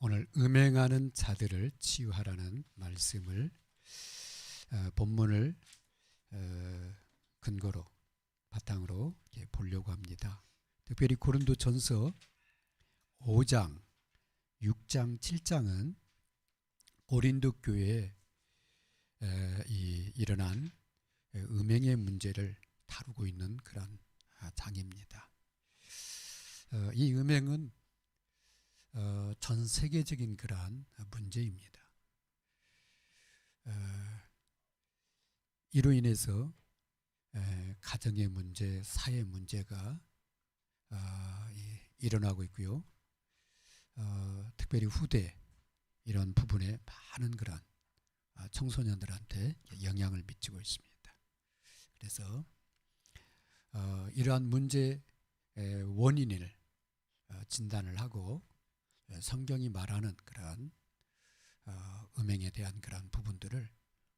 오늘 음행하는 자들을 치유하라는 말씀을 본문을 근거로 바탕으로 보려고 합니다. 특별히 고린도전서 5장, 6장, 7장은 고린도 교회에 일어난 음행의 문제를 다루고 있는 그런 장입니다. 이 음행은 전 세계적인 그러한 문제입니다. 이로 인해서 가정의 문제, 사회 문제가 일어나고 있고요. 특별히 후대 이런 부분에 많은 그런 청소년들한테 영향을 미치고 있습니다. 그래서 이러한 문제의 원인을 진단을 하고 성경이 말하는 그런 음행에 대한 그런 부분들을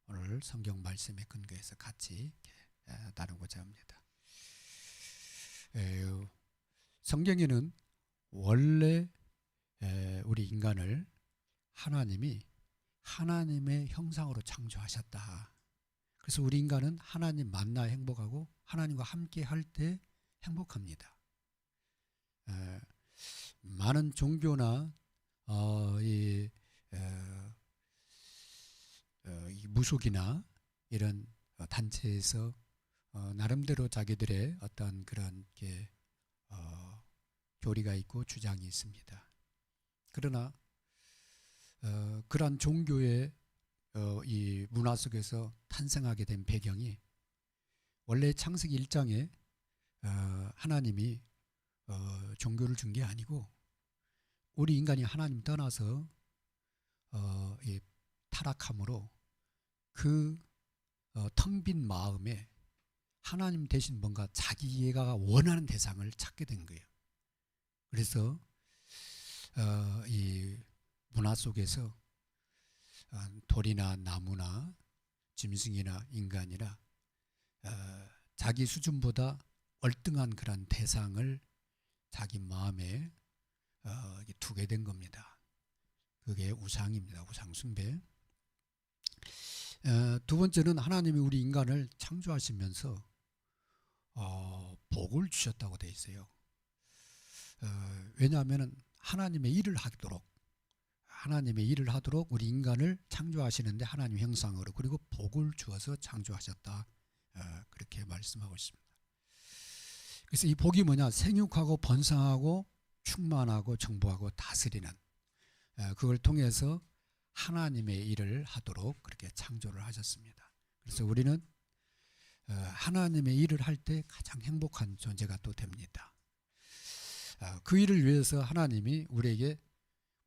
오늘 성경 말씀에 근거해서 같이 나누고자 합니다. 성경에는 원래 우리 인간을 하나님이 하나님의 형상으로 창조하셨다. 그래서 우리 인간은 하나님 만나 행복하고 하나님과 함께 할 때 행복합니다. 많은 종교나 이 무속이나 이런 단체에서 나름대로 자기들의 어떤 그런 교리가 있고 주장이 있습니다. 그러나 그러한 종교의 이 문화 속에서 탄생하게 된 배경이 원래 창세기 1장에 하나님이 종교를 준 게 아니고 우리 인간이 하나님 떠나서 타락함으로 그 텅 빈 마음에 하나님 대신 뭔가 자기가 원하는 대상을 찾게 된 거예요. 그래서 이 문화 속에서 돌이나 나무나 짐승이나 인간이나 자기 수준보다 월등한 그런 대상을 자기 마음에 두게 된 겁니다. 그게 우상입니다. 우상 숭배. 두 번째는 하나님이 우리 인간을 창조하시면서 복을 주셨다고 되어 있어요. 왜냐하면 하나님의 일을 하도록 우리 인간을 창조하시는데 하나님 형상으로 그리고 복을 주어서 창조하셨다. 그렇게 말씀하고 있습니다. 그래서 이 복이 뭐냐? 생육하고 번성하고 충만하고 정복하고 다스리는 그걸 통해서 하나님의 일을 하도록 그렇게 창조를 하셨습니다. 그래서 우리는 하나님의 일을 할 때 가장 행복한 존재가 또 됩니다. 그 일을 위해서 하나님이 우리에게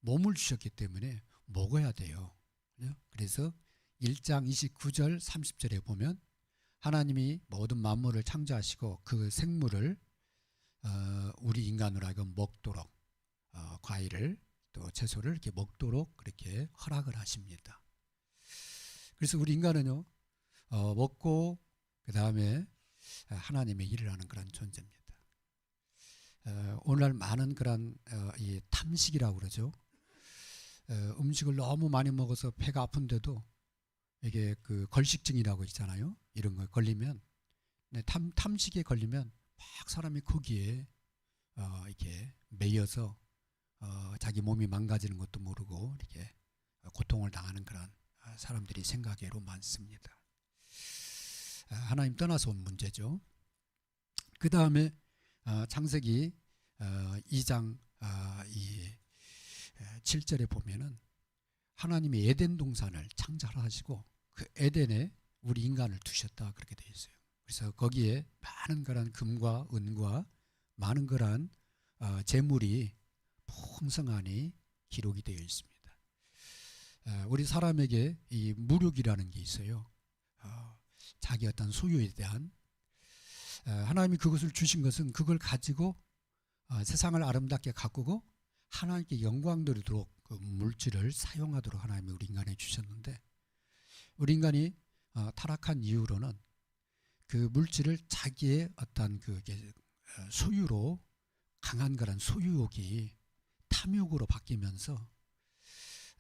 몸을 주셨기 때문에 먹어야 돼요. 그래서 1장 29절 30절에 보면 하나님이 모든 만물을 창조하시고 그 생물을 우리 인간으로 하여금 먹도록 과일을 또 채소를 이렇게 먹도록 그렇게 허락을 하십니다. 그래서 우리 인간은요 먹고 그 다음에 하나님의 일을 하는 그런 존재입니다. 오늘날 많은 그런 이 탐식이라고 그러죠. 음식을 너무 많이 먹어서 배가 아픈데도 이게 그 걸식증이라고 있잖아요. 이런 거 걸리면 탐식에 걸리면 막 사람이 거기에 이렇게 매여서 자기 몸이 망가지는 것도 모르고 이렇게 고통을 당하는 그런 사람들이 생각외로 많습니다. 하나님 떠나서 온 문제죠. 그 다음에 창세기 2장 7절에 보면은 하나님이 에덴 동산을 창조하시고 그 에덴에 우리 인간을 두셨다 그렇게 되어 있어요. 그래서 거기에 많은 그런 금과 은과 많은 그런 재물이 풍성하니 기록이 되어 있습니다. 우리 사람에게 이 물욕이라는 게 있어요. 자기 어떤 소유에 대한 하나님이 그것을 주신 것은 그걸 가지고 세상을 아름답게 가꾸고 하나님께 영광 돌리도록 그 물질을 사용하도록 하나님이 우리 인간에 주셨는데 우리 인간이 타락한 이후로는 그 물질을 자기의 어떤 그 소유로 강한 그런 소유욕이 탐욕으로 바뀌면서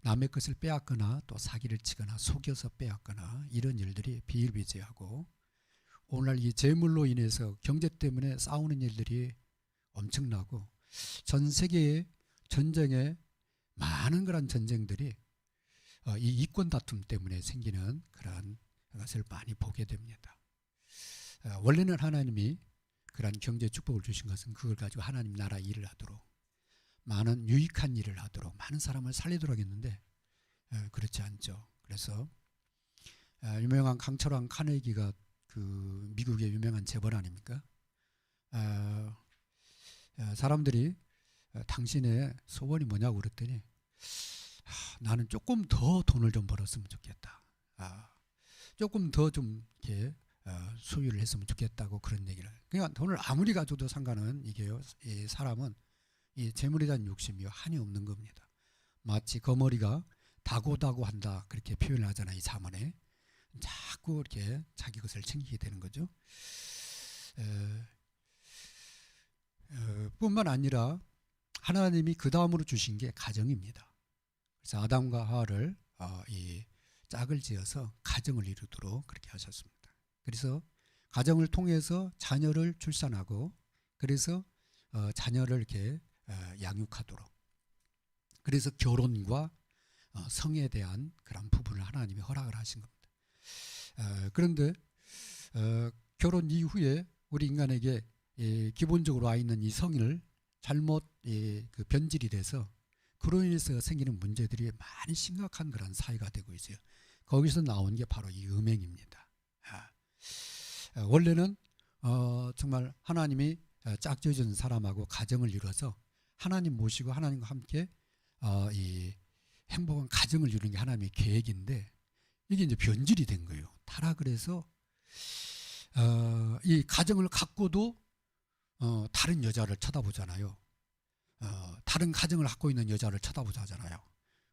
남의 것을 빼앗거나 또 사기를 치거나 속여서 빼앗거나 이런 일들이 비일비재하고, 오늘날 이 재물로 인해서 경제 때문에 싸우는 일들이 엄청나고, 전 세계의 전쟁에 많은 그런 전쟁들이 이 이권 다툼 때문에 생기는 그런 것을 많이 보게 됩니다. 원래는 하나님이 그런 경제 축복을 주신 것은 그걸 가지고 하나님 나라 일을 하도록, 많은 유익한 일을 하도록, 많은 사람을 살리도록 했는데 그렇지 않죠. 그래서 유명한 강철왕 카네기가 그 미국의 유명한 재벌 아닙니까? 사람들이 당신의 소원이 뭐냐고 그랬더니 나는 조금 더 돈을 좀 벌었으면 좋겠다. 조금 더 좀 이렇게 소유를 했으면 좋겠다고 그런 얘기를. 그러니까 돈을 아무리 가져도 상관은 이게요. 이 사람은 이 재물에 대한 욕심이 한이 없는 겁니다. 마치 거머리가 다고다고 한다 그렇게 표현을 하잖아요. 이 잠언에 자꾸 이렇게 자기 것을 챙기게 되는 거죠. 뿐만 아니라 하나님이 그 다음으로 주신 게 가정입니다. 그래서 아담과 하와를 이 짝을 지어서 가정을 이루도록 그렇게 하셨습니다. 그래서 가정을 통해서 자녀를 출산하고, 그래서 자녀를 이렇게 양육하도록, 그래서 결혼과 성에 대한 그런 부분을 하나님이 허락을 하신 겁니다. 그런데 결혼 이후에 우리 인간에게 기본적으로 와 있는 이 성을 잘못 그 변질이 돼서 그로 인해서 생기는 문제들이 많이 심각한 그런 사회가 되고 있어요. 거기서 나온 게 바로 이 음행입니다. 원래는 정말 하나님이 짝지어준 사람하고 가정을 이루어서 하나님 모시고 하나님과 함께 이 행복한 가정을 이루는 게 하나님의 계획인데, 이게 이제 변질이 된 거예요. 타락을 해서 이 가정을 갖고도 다른 여자를 쳐다보잖아요. 다른 가정을 갖고 있는 여자를 쳐다보자잖아요.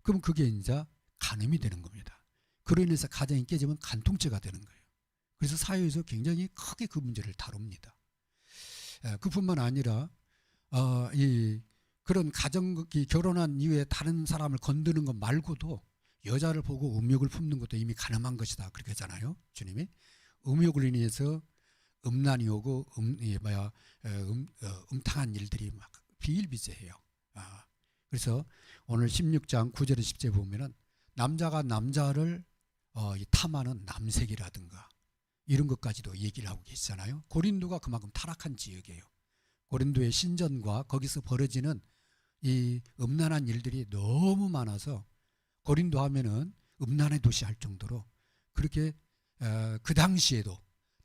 그럼 그게 이제 간음이 되는 겁니다. 그로 인해서 가정이 깨지면 간통죄가 되는 거예요. 그래서 사회에서 굉장히 크게 그 문제를 다룹니다. 그뿐만 아니라 그런 가정, 결혼한 이후에 다른 사람을 건드는 것 말고도 여자를 보고 음욕을 품는 것도 이미 간음한 것이다 그렇게 하잖아요. 주님이 음욕을 인해서 음란이 오고 음탕한 일들이 막 비일비재해요. 그래서 오늘 16장 9절에 10절 보면은 남자가 남자를 탐하는 남색이라든가 이런 것까지도 얘기를 하고 계시잖아요. 고린도가 그만큼 타락한 지역이에요. 고린도의 신전과 거기서 벌어지는 이 음란한 일들이 너무 많아서 고린도 하면은 음란의 도시 할 정도로 그렇게 그 당시에도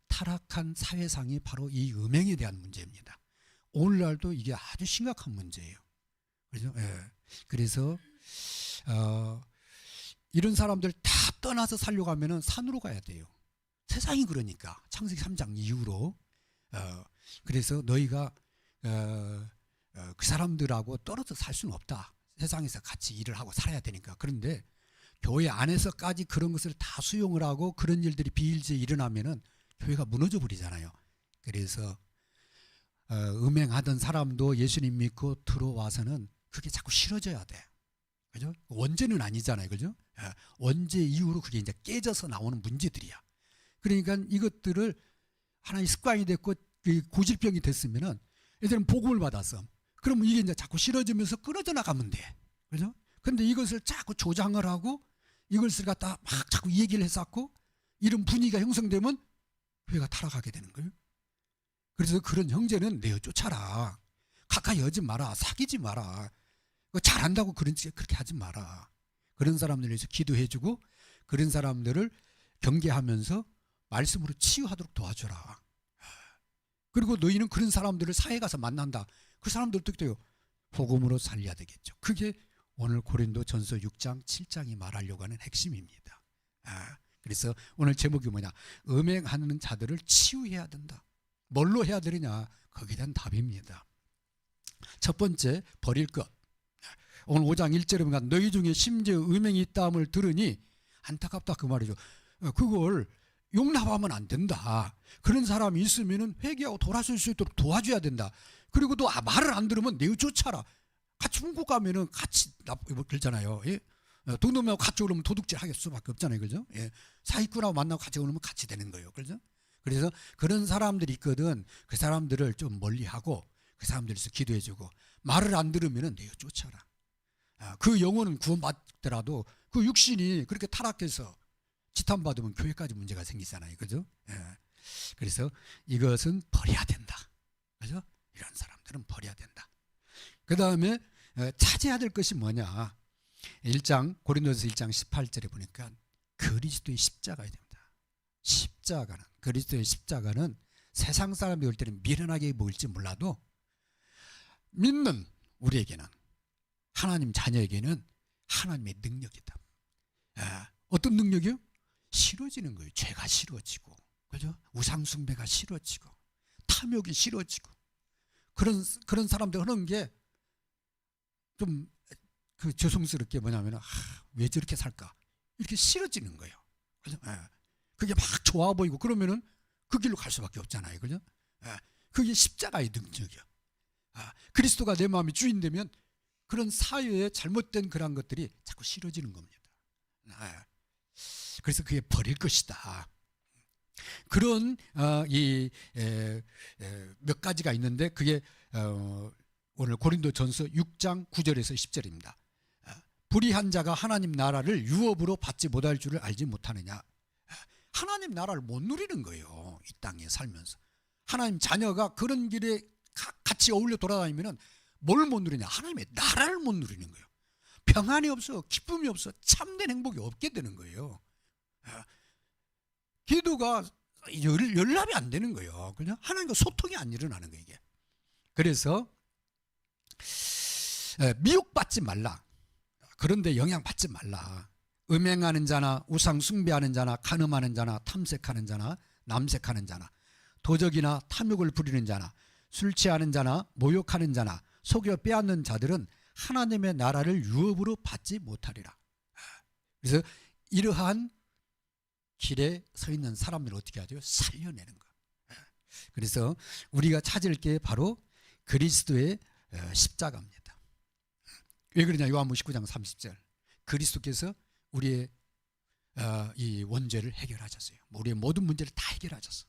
타락한 사회상이 바로 이 음행에 대한 문제입니다. 오늘날도 이게 아주 심각한 문제예요. 그렇죠? 그래서 이런 사람들 다 떠나서 살려고 하면은 산으로 가야 돼요. 세상이 그러니까 창세기 3장 이후로 그래서 너희가 그 사람들하고 떨어져 살 수는 없다. 세상에서 같이 일을 하고 살아야 되니까. 그런데 교회 안에서까지 그런 것을 다 수용을 하고 그런 일들이 비일비재 일어나면은 교회가 무너져 버리잖아요. 그래서 음행하던 사람도 예수님 믿고 들어와서는 그게 자꾸 싫어져야 돼. 그죠? 원죄는 아니잖아요. 그죠? 원죄 이후로 그게 이제 깨져서 나오는 문제들이야. 그러니까 이것들을 하나의 습관이 됐고 고질병이 됐으면은 애들은 복음을 받았어. 그러면 이게 이제 자꾸 싫어지면서 끊어져 나가면 돼. 그죠? 근데 이것을 자꾸 조장을 하고 이것을 갖다 막 자꾸 얘기를 해서 이런 분위기가 형성되면 교회가 타락하게 되는 거예요. 그래서 그런 형제는 내어 쫓아라. 가까이 오지 마라. 사귀지 마라. 잘한다고 그렇게 하지 마라. 그런 사람들을 위해서 기도해주고 그런 사람들을 경계하면서 말씀으로 치유하도록 도와줘라. 그리고 너희는 그런 사람들을 사회에 가서 만난다. 그 사람들도 어떻게 돼요? 복음으로 살려야 되겠죠. 그게 오늘 고린도 전서 6장 7장이 말하려고 하는 핵심입니다. 그래서 오늘 제목이 뭐냐? 음행하는 자들을 치유해야 된다. 뭘로 해야 되느냐? 거기에 대한 답입니다. 첫 번째, 버릴 것. 오늘 5장 1절에 보면 너희 중에 심지어 음행이 있다함을 들으니 안타깝다 그 말이죠. 그걸 용납하면 안 된다. 그런 사람이 있으면 회개하고 돌아설 수 있도록 도와줘야 된다. 그리고 또 말을 안 들으면 내어 쫓아라. 같이 hun국 가면은 같이 그러잖아요. 예? 도둑놈하고 같이 오르면 도둑질 할 수밖에 없잖아요. 그죠? 예. 사기꾼하고 만나고 같이 오르면 같이 되는 거예요. 그죠? 그래서 그런 사람들이 있거든. 그 사람들을 좀 멀리하고 그 사람들에서 기도해주고 말을 안 들으면 내가 쫓아라. 그 영혼은 구원받더라도 그 육신이 그렇게 타락해서 지탄받으면 교회까지 문제가 생기잖아요. 그죠? 예. 그래서 이것은 버려야 된다. 그죠? 이런 사람들은 버려야 된다. 그 다음에 차지해야 될 것이 뭐냐. 1장 고린도서 1장 18절에 보니까 그리스도의 십자가야 됩니다. 십자가는 그리스도의 십자가는 세상 사람이 올 때는 미련하게 보일지 몰라도 믿는 우리에게는 하나님 자녀에게는 하나님의 능력이다. 어떤 능력이요? 싫어지는 거예요. 죄가 싫어지고, 그죠? 우상숭배가 싫어지고, 탐욕이 싫어지고, 그런 사람들 하는 게 좀 그 죄송스럽게 뭐냐면 왜 저렇게 살까? 이렇게 싫어지는 거예요. 그죠? 그게 막 좋아 보이고 그러면은 그 길로 갈 수밖에 없잖아요. 그죠? 그게 십자가의 능력이요. 그리스도가 내 마음의 주인 되면 그런 사회에 잘못된 그런 것들이 자꾸 싫어지는 겁니다. 그래서 그게 버릴 것이다. 그런 몇 가지가 있는데 그게 오늘 고린도전서 6장 9절에서 10절입니다. 불의한 자가 하나님 나라를 유업으로 받지 못할 줄을 알지 못하느냐. 하나님 나라를 못 누리는 거예요. 이 땅에 살면서. 하나님 자녀가 그런 길에 같이 어울려 돌아다니면 뭘 못 누리냐. 하나님의 나라를 못 누리는 거예요. 평안이 없어, 기쁨이 없어, 참된 행복이 없게 되는 거예요. 기도가 연락이 안 되는 거예요. 그냥 하나님과 소통이 안 일어나는 거예요. 이게. 그래서 미혹받지 말라. 그런데 영향받지 말라. 음행하는 자나 우상 숭배하는 자나 간음하는 자나 탐색하는 자나 남색하는 자나 도적이나 탐욕을 부리는 자나 술 취하는 자나 모욕하는 자나 속여 빼앗는 자들은 하나님의 나라를 유업으로 받지 못하리라. 그래서 이러한 길에 서 있는 사람들을 어떻게 하죠? 살려내는 거. 그래서 우리가 찾을 게 바로 그리스도의 십자가입니다. 왜 그러냐? 요한복음 19장 30절. 그리스도께서 우리의 이 원죄를 해결하셨어요. 우리의 모든 문제를 다 해결하셨어.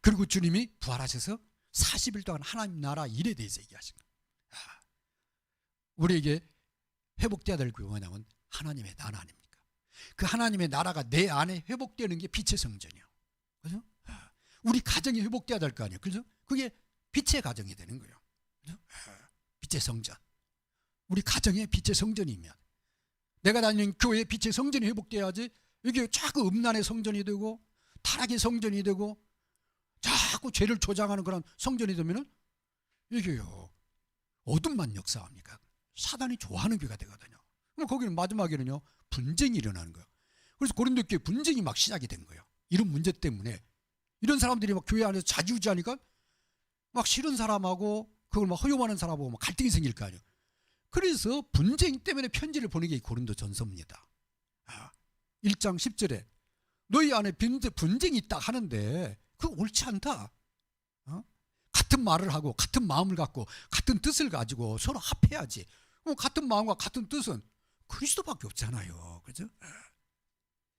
그리고 주님이 부활하셔서 40일 동안 하나님 나라 일에 대해서 얘기하신 거예요. 우리에게 회복돼야 될 게 뭐냐면 하나님의 나라 아닙니까? 그 하나님의 나라가 내 안에 회복되는 게 빛의 성전이에요. 그죠? 우리 가정이 회복돼야 될 거 아니에요. 그죠? 그게 빛의 가정이 되는 거예요. 그죠? 빛의 성전. 우리 가정의 빛의 성전이면 내가 다니는 교회의 빛의 성전이 회복돼야지 이게 자꾸 음란의 성전이 되고 타락의 성전이 되고 자꾸 죄를 조장하는 그런 성전이 되면은 이게요 어둠만 역사합니까? 사단이 좋아하는 교회가 되거든요. 그럼 거기는 마지막에는요 분쟁이 일어나는 거예요. 그래서 고린도 교회 분쟁이 막 시작이 된 거예요. 이런 문제 때문에 이런 사람들이 막 교회 안에서 자지우지하니까 막 싫은 사람하고 그걸 막 허용하는 사람하고 막 갈등이 생길 거 아니에요. 그래서 분쟁 때문에 편지를 보낸 게 고린도 전서입니다. 1장 10절에 너희 안에 분쟁이 있다 하는데 그거 옳지 않다. 같은 말을 하고 같은 마음을 갖고 같은 뜻을 가지고 서로 합해야지. 같은 마음과 같은 뜻은 그리스도밖에 없잖아요. 그죠?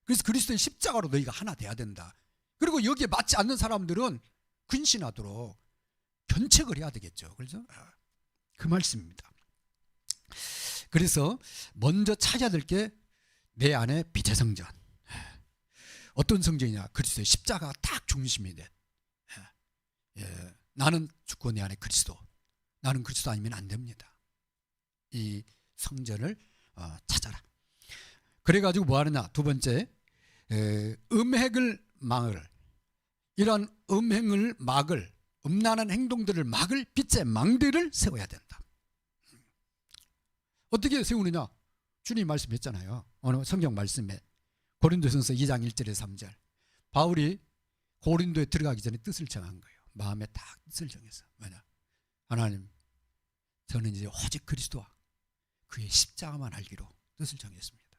그래서 그리스도의 십자가로 너희가 하나 돼야 된다. 그리고 여기에 맞지 않는 사람들은 근신하도록 견책을 해야 되겠죠. 그렇죠? 그 말씀입니다. 그래서 먼저 찾아야 될 게 내 안에 빛의 성전. 어떤 성전이냐? 그리스도의 십자가가 딱 중심이 돼. 나는 죽고 내 안에 그리스도. 나는 그리스도 아니면 안 됩니다. 이 성전을 찾아라. 그래가지고 뭐 하느냐? 두 번째, 음행을 막을, 이런 음행을 막을, 음란한 행동들을 막을 빛의 망대를 세워야 된다. 어떻게 세우느냐? 주님 말씀했잖아요. 어느 성경 말씀에 고린도전서 2장 1절에서 3절. 바울이 고린도에 들어가기 전에 뜻을 정한 거예요. 마음에 딱 뜻을 정해서. 뭐냐? 하나님, 저는 이제 오직 그리스도와 그의 십자가만 알기로 뜻을 정했습니다.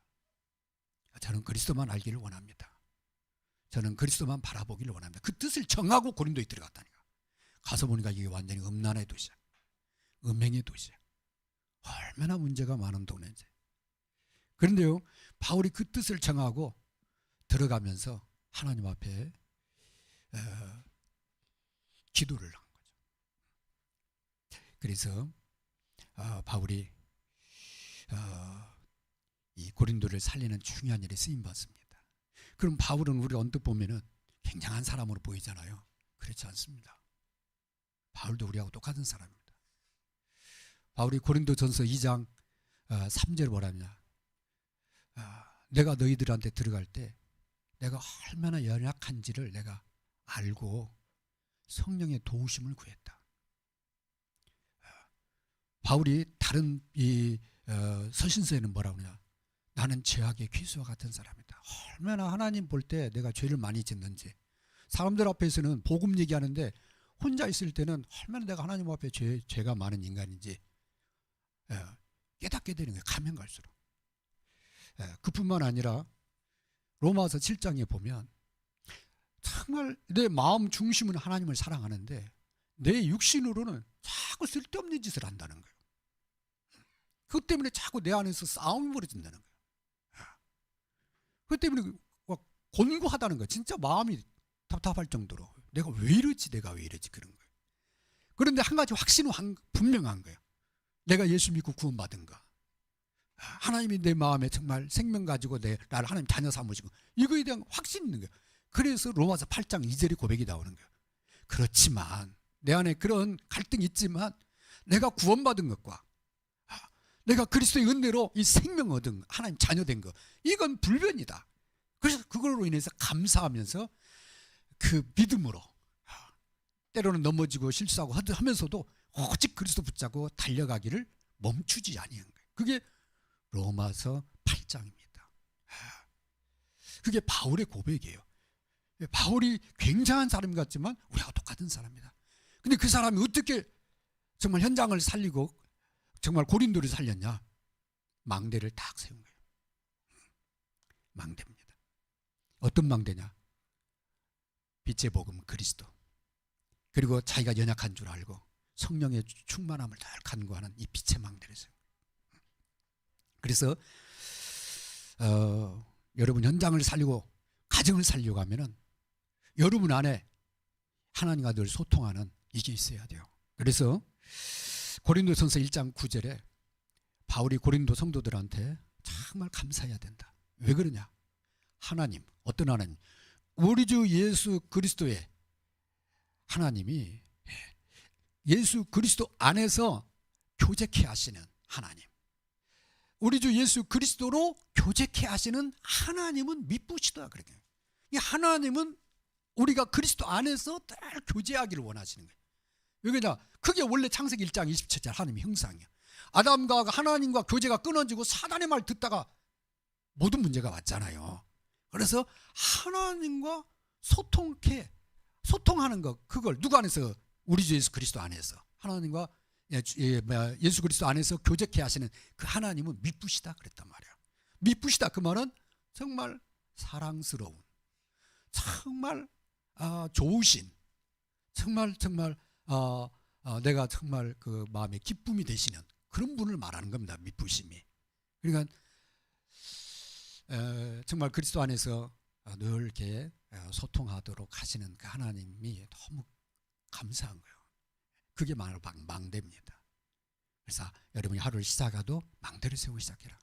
저는 그리스도만 알기를 원합니다. 저는 그리스도만 바라보기를 원합니다. 그 뜻을 정하고 고린도에 들어갔다니까. 가서 보니까 이게 완전히 음란의 도시야. 음행의 도시야. 얼마나 문제가 많은 동네인지. 그런데요, 바울이 그 뜻을 정하고 들어가면서 하나님 앞에 기도를 한 거죠. 그래서 바울이 이 고린도를 살리는 중요한 일에 쓰임 받습니다. 그럼 바울은 우리 언뜻 보면은 굉장한 사람으로 보이잖아요. 그렇지 않습니다. 바울도 우리하고 똑같은 사람입니다. 바울이 고린도전서 2장 3절 뭐라냐? 내가 너희들한테 들어갈 때 내가 얼마나 연약한지를 내가 알고 성령의 도우심을 구했다. 바울이 다른 이 서신서에는 뭐라고 하냐? 나는 죄악의 귀수와 같은 사람이다. 얼마나 하나님 볼 때 내가 죄를 많이 짓는지. 사람들 앞에서는 복음 얘기하는데 혼자 있을 때는 얼마나 내가 하나님 앞에 죄가 많은 인간인지 깨닫게 되는 거예요. 가면 갈수록. 그뿐만 아니라 로마서 7장에 보면 정말 내 마음 중심은 하나님을 사랑하는데 내 육신으로는 자꾸 쓸데없는 짓을 한다는 거예요. 그것 때문에 자꾸 내 안에서 싸움이 벌어진다는 거예요. 그것 때문에 곤고하다는 거예요. 진짜 마음이 답답할 정도로 내가 왜 이러지 그런 거예요. 그런데 한 가지 확신은 분명한 거예요. 내가 예수 믿고 구원받은 거, 하나님이 내 마음에 정말 생명 가지고 나를 하나님 자녀 삼으시고 이거에 대한 확신이 있는 거예요. 그래서 로마서 8장 2절의 고백이 나오는 거예요. 그렇지만 내 안에 그런 갈등이 있지만 내가 구원받은 것과 내가 그리스도의 은혜로 이 생명 얻은 하나님 자녀 된 거, 이건 불변이다. 그래서 그걸로 인해서 감사하면서 그 믿음으로 때로는 넘어지고 실수하고 하면서도 오직 그리스도 붙잡고 달려가기를 멈추지 아니한 거예요. 그게 로마서 8장입니다. 그게 바울의 고백이에요. 바울이 굉장한 사람 같지만 우리하고 똑같은 사람이다. 근데 그 사람이 어떻게 정말 현장을 살리고 정말 고린도를 살렸냐? 망대를 딱 세운 거예요. 망대입니다. 어떤 망대냐? 빛의 복음 그리스도, 그리고 자기가 연약한 줄 알고 성령의 충만함을 늘 간구하는 이 빛의 망대를 세운 거예요. 그래서 여러분 현장을 살리고 가정을 살려고 하면은 여러분 안에 하나님과 늘 소통하는 이게 있어야 돼요. 그래서 고린도전서 1장 9절에 바울이 고린도 성도들한테 정말 감사해야 된다. 왜 그러냐? 하나님, 어떤 하나님? 우리 주 예수 그리스도의 하나님이 예수 그리스도 안에서 교제케 하시는 하나님, 우리 주 예수 그리스도로 교제케 하시는 하나님은 미쁘시다. 그렇게 이 하나님은 우리가 그리스도 안에서 늘 교제하기를 원하시는 거예요. 왜 그러냐? 그게 원래 창세기 1장 27절 하나님의 형상이에요. 아담과 하나님과 교제가 끊어지고 사단의 말 듣다가 모든 문제가 왔잖아요. 그래서 하나님과 소통하는 것, 그걸 누구 안에서? 우리 주 예수 그리스도 안에서 하나님과 예수 그리스도 안에서 교제케 하시는 그 하나님은 미쁘시다 그랬단 말이야. 미쁘시다 그 말은 정말 사랑스러운, 정말 좋으신, 정말 내가 정말 그 마음에 기쁨이 되시는 그런 분을 말하는 겁니다. 미쁘심이. 그러니까 정말 그리스도 안에서 늘 이렇게 소통하도록 하시는 그 하나님이 너무 감사한 거예요. 그게 바로 망대입니다. 그래서 여러분이 하루를 시작하도 망대를 세우고 시작해라.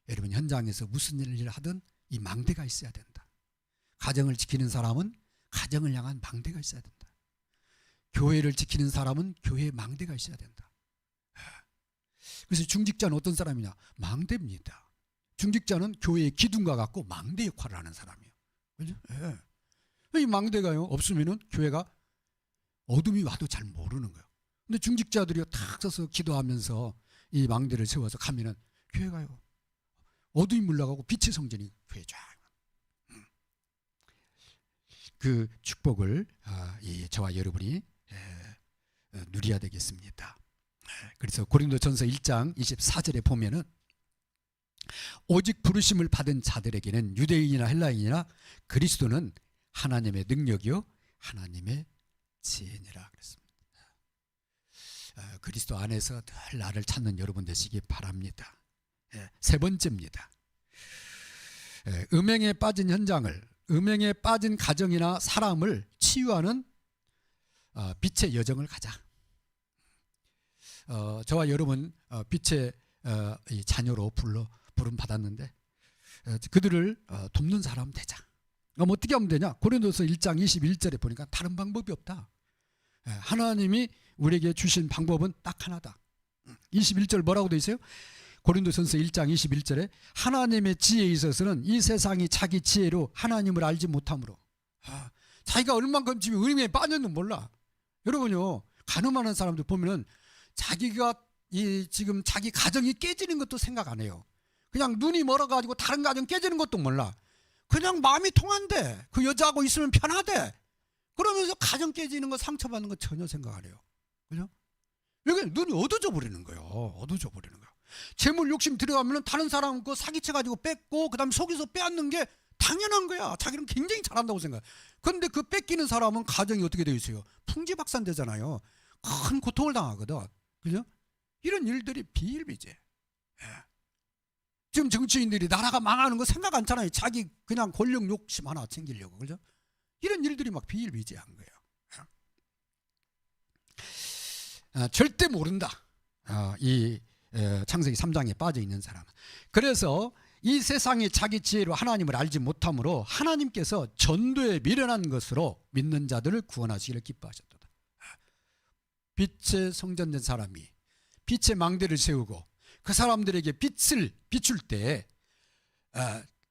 여러분 현장에서 무슨 일을 하든 이 망대가 있어야 된다. 가정을 지키는 사람은 가정을 향한 망대가 있어야 된다. 교회를 지키는 사람은 교회의 망대가 있어야 된다. 그래서 중직자는 어떤 사람이냐? 망대입니다. 중직자는 교회의 기둥과 같고 망대 역할을 하는 사람이에요. 그죠? 예. 이 망대가요 없으면은 교회가 어둠이 와도 잘 모르는 거예요. 근데 중직자들이 탁 서서 기도하면서 이 망대를 세워서 가면은 교회가요 어둠이 물러가고 빛의 성전이 교회 쫙. 그 축복을 저와 여러분이 누려야 되겠습니다. 그래서 고린도전서 1장 24절에 보면은 오직 부르심을 받은 자들에게는 유대인이나 헬라인이나 그리스도는 하나님의 능력이요 하나님의 지혜니라 그랬습니다. 그리스도 안에서 늘 나를 찾는 여러분 되시기 바랍니다. 세 번째입니다. 음행에 빠진 현장을, 음행에 빠진 가정이나 사람을 치유하는 빛의 여정을 가자. 저와 여러분 빛의 이 자녀로 부름 받았는데 그들을 돕는 사람 되자. 그럼 어떻게 하면 되냐? 고린도서 1장 21절에 보니까 다른 방법이 없다. 하나님이 우리에게 주신 방법은 딱 하나다. 21절 뭐라고 되어 있어요? 고린도전서 1장 21절에 하나님의 지혜에 있어서는 이 세상이 자기 지혜로 하나님을 알지 못하므로, 자기가 얼만큼 지금 의미에 빠졌는지 몰라. 여러분요, 가늠하는 사람들 보면은 자기가 지금 자기 가정이 깨지는 것도 생각 안 해요. 그냥 눈이 멀어가지고 다른 가정 깨지는 것도 몰라. 그냥 마음이 통한대. 그 여자하고 있으면 편하대. 그러면서 가정 깨지는 거, 상처받는 거 전혀 생각 안 해요. 그죠? 여기 눈이 어두워져 버리는 거예요. 어두워져 버리는 거예요. 재물 욕심 들어가면 다른 사람 거 사기쳐가지고 뺏고 그다음에 속에서 빼앗는 게 당연한 거야. 자기는 굉장히 잘한다고 생각해. 그런데 그 뺏기는 사람은 가정이 어떻게 되어 있어요? 풍지박산되잖아요. 큰 고통을 당하거든. 그죠? 이런 일들이 비일비재. 지금 정치인들이 나라가 망하는 거 생각 안 하잖아요. 자기 그냥 권력 욕심 하나 챙기려고. 그죠? 이런 일들이 막 비일비재한 거예요. 절대 모른다. 이 창세기 3장에 빠져 있는 사람. 그래서 이 세상이 자기 지혜로 하나님을 알지 못하므로 하나님께서 전도에 미련한 것으로 믿는 자들을 구원하시기를 기뻐하셨다. 빛의 성전된 사람이 빛의 망대를 세우고 그 사람들에게 빛을 비출 때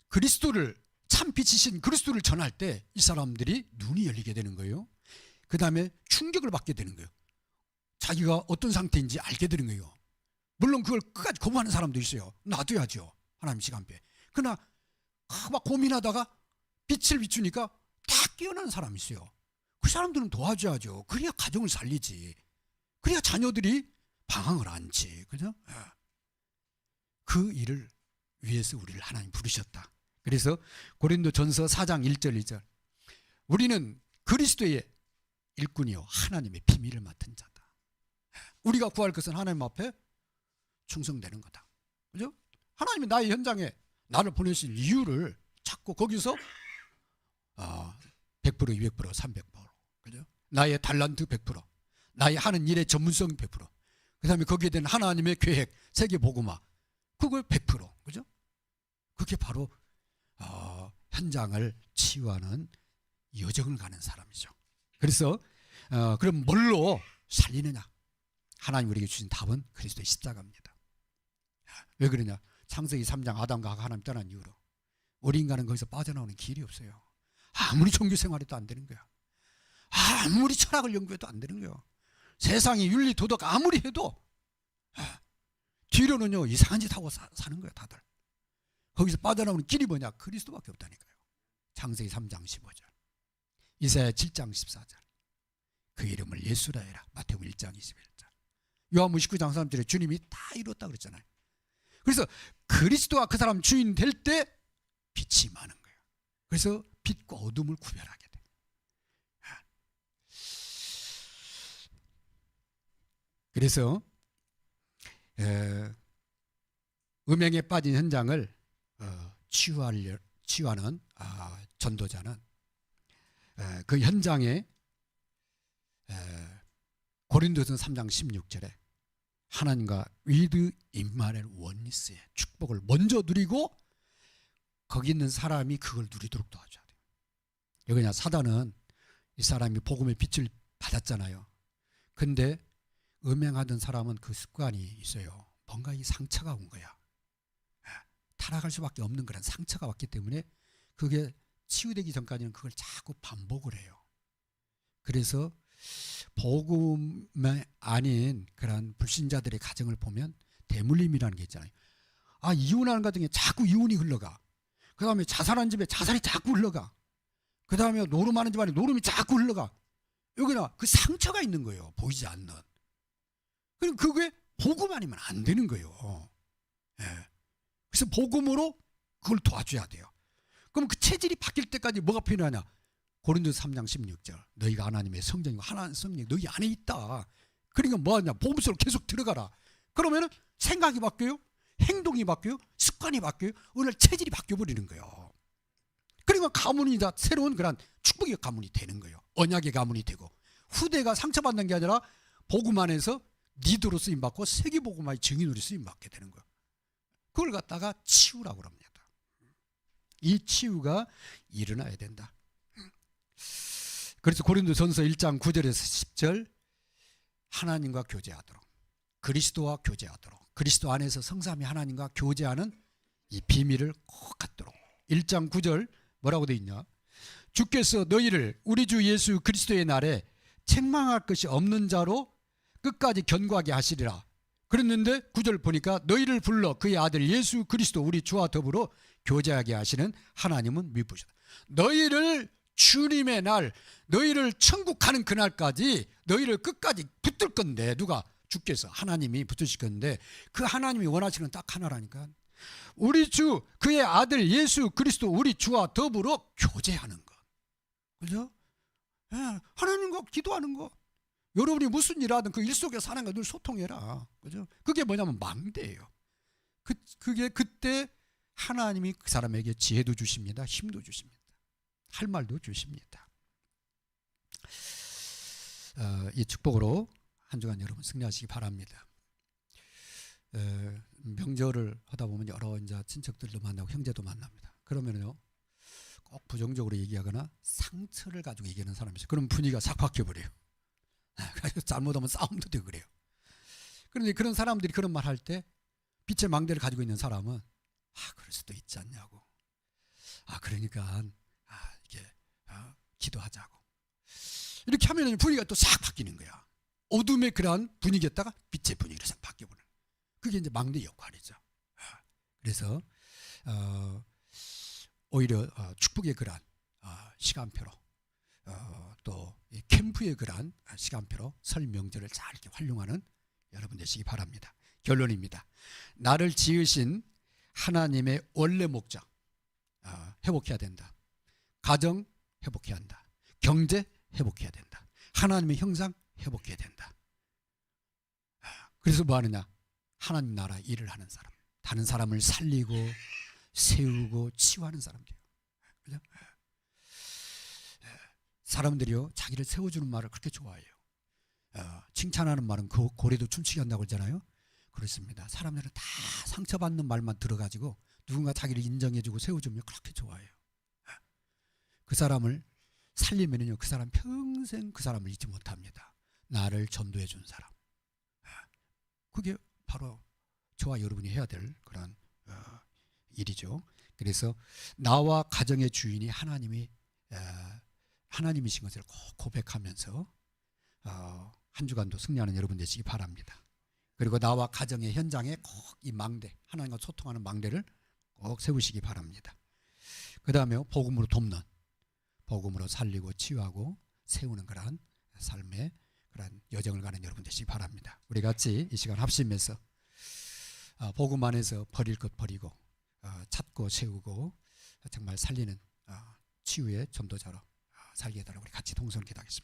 그리스도를, 참 빛이신 그리스도를 전할 때 이 사람들이 눈이 열리게 되는 거예요. 그 다음에 충격을 받게 되는 거예요. 자기가 어떤 상태인지 알게 되는 거예요. 물론 그걸 끝까지 거부하는 사람도 있어요. 놔둬야죠, 하나님 시간표에. 그러나 막 고민하다가 빛을 비추니까 딱 깨어나는 사람이 있어요. 그 사람들은 도와줘야죠. 그래야 가정을 살리지. 그래야 자녀들이 방황을 안지. 그죠? 그 일을 위해서 우리를 하나님 부르셨다. 그래서 고린도전서 4장 1절 2절, 우리는 그리스도의 일꾼이요 하나님의 비밀을 맡은 자다. 우리가 구할 것은 하나님 앞에 충성되는 거다. 그죠? 하나님이 나의 현장에 나를 보내신 이유를 찾고 거기서 100%, 200%, 300%, 그죠? 나의 달란트 100%, 나의 하는 일의 전문성 100%, 그 다음에 거기에 대한 하나님의 계획, 세계복음화, 그걸 100%, 그죠? 그게 바로 현장을 치유하는 여정을 가는 사람이죠. 그래서 그럼 뭘로 살리느냐? 하나님 우리에게 주신 답은 그리스도의 십자가입니다. 왜 그러냐? 창세기 3장 아담과 하가 하나님 떠난 이후로 우리 인간은 거기서 빠져나오는 길이 없어요. 아무리 종교 생활해도 안 되는 거야. 아무리 철학을 연구해도 안 되는 거예요. 세상이 윤리 도덕 아무리 해도 뒤로는요 이상한 짓 하고 사는 거예요. 다들. 거기서 빠져나오는 길이 뭐냐? 그리스도밖에 없다니까요. 창세기 3장 15절, 이사야 7장 14절, 그 이름을 예수라 해라. 마태복음 1장 21절, 요한복음 19장 3절에 주님이 다 이뤘다 그랬잖아요. 그래서 그리스도가 그 사람 주인 될 때 빛이 많은 거예요. 그래서 빛과 어둠을 구별하게 돼요. 그래서 음행에 빠진 현장을 치유하는 전도자는 그 현장에 고린도전서 3장 16절에 하나님과 위드 임마nu엘 원리스의 축복을 먼저 누리고 거기 있는 사람이 그걸 누리도록 도와줘야 돼요. 여기냐, 사단은 이 사람이 복음의 빛을 받았잖아요. 근데 음행하던 사람은 그 습관이 있어요. 뭔가 이 상처가 온 거야. 타락할 수밖에 없는 그런 상처가 왔기 때문에 그게 치유되기 전까지는 그걸 자꾸 반복을 해요. 그래서 복음이 아닌 그런 불신자들의 가정을 보면 대물림이라는 게 있잖아요. 이혼하는 가정에 자꾸 이혼이 흘러가. 그 다음에 자살한 집에 자살이 자꾸 흘러가. 그 다음에 노름하는 집안에 노름이 자꾸 흘러가. 여기나 그 상처가 있는 거예요. 보이지 않는. 그럼 그게 복음 아니면 안 되는 거예요. 그래서 복음으로 그걸 도와줘야 돼요. 그럼 그 체질이 바뀔 때까지 뭐가 필요하냐? 고린도서 3장 16절, 너희가 하나님의 성전이고 하나님의 성령이 너희 안에 있다. 그러니까 뭐하냐? 복음 속으로 계속 들어가라. 그러면 생각이 바뀌어요, 행동이 바뀌어요, 습관이 바뀌어요, 오늘 체질이 바뀌어버리는 거예요. 그러면 가문이 다 새로운 그런 축복의 가문이 되는 거예요. 언약의 가문이 되고 후대가 상처받는 게 아니라 복음 안에서 리더로 쓰임받고 세계복음화의 증인으로 쓰임받게 되는 거예요. 그걸 갖다가 치유라고 합니다. 이 치유가 일어나야 된다. 그래서 고린도전서 1장 9절에서 10절 하나님과 교제하도록, 그리스도와 교제하도록, 그리스도 안에서 성삼위 하나님과 교제하는 이 비밀을 꼭 갖도록. 1장 9절 뭐라고 되어 있냐? 주께서 너희를 우리 주 예수 그리스도의 날에 책망할 것이 없는 자로 끝까지 견고하게 하시리라. 그랬는데 9절 보니까 너희를 불러 그의 아들 예수 그리스도 우리 주와 더불어 교제하게 하시는 하나님은 미쁘시다. 너희를 주님의 날, 너희를 천국 가는 그날까지 너희를 끝까지 붙들 건데, 누가? 주께서, 하나님이 붙으실 건데, 그 하나님이 원하시는 딱 하나라니까. 우리 주 그의 아들 예수 그리스도 우리 주와 더불어 교제하는 것. 그죠? 예, 하나님과 기도하는 것. 여러분이 무슨 일 하든 그 일 속에 사는 거 늘 소통해라. 그죠? 그게 뭐냐면 망대예요. 그게 그때 하나님이 그 사람에게 지혜도 주십니다. 힘도 주십니다. 할 말도 주십니다. 이 축복으로 한 주간 여러분 승리하시기 바랍니다. 명절을 하다 보면 여러 이제 친척들도 만나고 형제도 만납니다. 그러면요 꼭 부정적으로 얘기하거나 상처를 가지고 얘기하는 사람이 있어요. 그럼 분위기가 싹 바뀌어버려요. 잘못하면 싸움도 되고 그래요. 그런데 그런 사람들이 그런 말 할 때 빛의 망대를 가지고 있는 사람은 그럴 수도 있지 않냐고. 그러니까 이게 기도하자고. 이렇게 하면 분위기가 또 싹 바뀌는 거야. 어둠의 그러한 분위기였다가 빛의 분위기로 싹 바뀌어버려. 그게 이제 망대 역할이죠. 그래서 오히려 축복의 그러한 시간표로 또 캠프의 그러한 시간표로 설 명절을 잘 이렇게 활용하는 여러분 되시기 바랍니다. 결론입니다. 나를 지으신 하나님의 원래 목적 회복해야 된다. 가정 회복해야 한다. 경제 회복해야 된다. 하나님의 형상 회복해야 된다. 그래서 뭐 하느냐? 하나님 나라 일을 하는 사람, 다른 사람을 살리고 세우고 치유하는 사람들이에요. 그죠? 사람들이요 자기를 세워주는 말을 그렇게 좋아해요. 칭찬하는 말은 고래도 춤추게 한다고 그러잖아요. 그렇습니다. 사람들은 다 상처받는 말만 들어가지고 누군가 자기를 인정해주고 세워주면 그렇게 좋아해요. 그 사람을 살리면요 그 사람 평생 그 사람을 잊지 못합니다. 나를 전도해 준 사람. 그게 바로 저와 여러분이 해야 될 그런 일이죠. 그래서 나와 가정의 주인이 하나님이신 것을 꼭 고백하면서 한 주간도 승리하는 여러분 되시기 바랍니다. 그리고 나와 가정의 현장에 꼭 이 망대, 하나님과 소통하는 망대를 꼭 세우시기 바랍니다. 그 다음에 복음으로 돕는, 복음으로 살리고 치유하고 세우는 그러한 삶의 그런 여정을 가는 여러분 되시기 바랍니다. 우리 같이 이 시간 합심해서 복음 안에서 버릴 것 버리고 찾고 세우고 정말 살리는 치유의 전도자로 살게 해달라고 우리 같이 동선 기도하겠습니다.